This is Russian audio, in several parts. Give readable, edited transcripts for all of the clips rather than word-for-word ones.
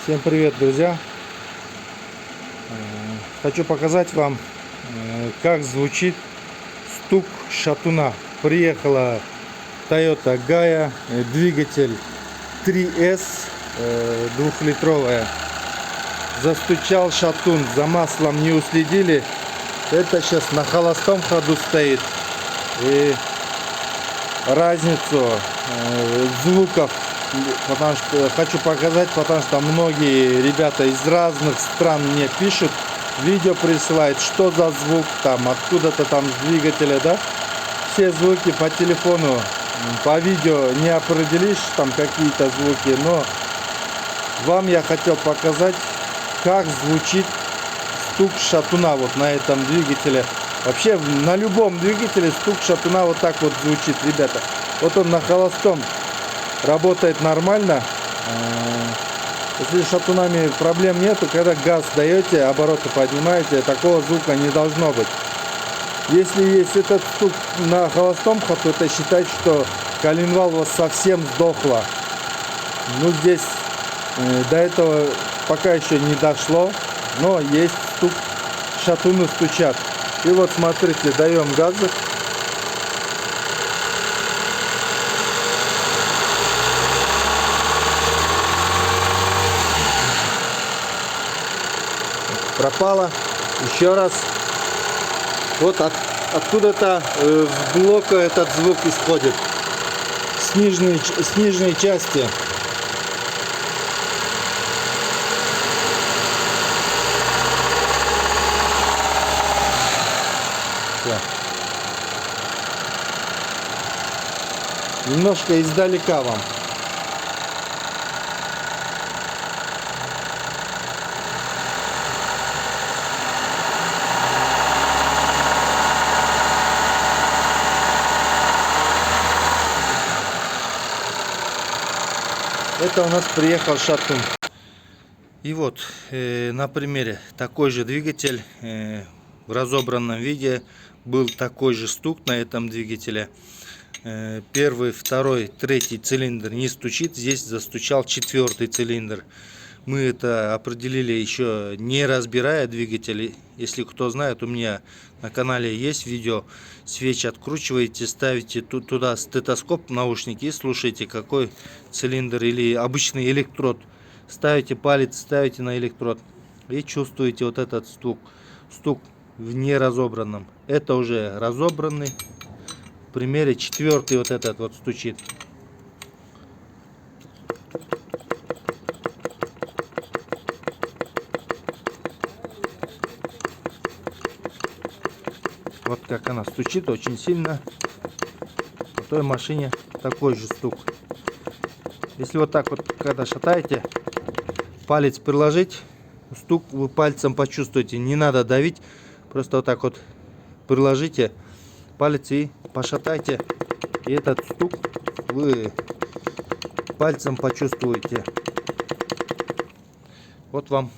Всем привет, друзья! Хочу показать вам, как звучит стук шатуна. Приехала Toyota Gaia, двигатель 3S, 2-литровая. Застучал шатун, за маслом не уследили. Это сейчас на холостом ходу стоит. И разницу звуков потому что хочу показать, потому что многие ребята из разных стран мне пишут, видео присылают, что за звук там, откуда-то там с двигателя, да. Все звуки по телефону, по видео не определишь там какие-то звуки, но вам я хотел показать, как звучит стук шатуна вот на этом двигателе. Вообще на любом двигателе стук шатуна вот так вот звучит, ребята. Вот он на холостом работает нормально. Если с шатунами проблем нету, когда газ даете, обороты поднимаете, такого звука не должно быть. Если есть этот стук на холостом ходу, это считать, что коленвал у вас совсем сдохла. Ну здесь до этого пока еще не дошло, но есть стук, шатуны стучат. И вот смотрите, даем газы. Пропало. Еще раз. Вот откуда-то с блока этот звук исходит. С нижней части. Немножко издалека вам. Это у нас приехал шатун. И вот на примере такой же двигатель в разобранном виде, был такой же стук на этом двигателе. Первый, второй, третий цилиндр не стучит, здесь застучал четвертый цилиндр. Мы это определили еще не разбирая двигатели. Если кто знает, у меня на канале есть видео. Свечи откручиваете, ставите туда стетоскоп, наушники и слушайте, какой цилиндр или обычный электрод. Ставите палец, ставите на электрод и чувствуете вот этот стук. Стук в неразобранном. Это уже разобранный. В примере четвертый вот этот вот стучит. Вот как она стучит очень сильно. На той машине такой же стук. Если вот так вот, когда шатаете, палец приложить, стук вы пальцем почувствуете. Не надо давить, просто вот так вот приложите палец и пошатайте. И этот стук вы пальцем почувствуете. Вот вам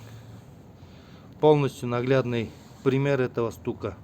полностью наглядный пример этого стука.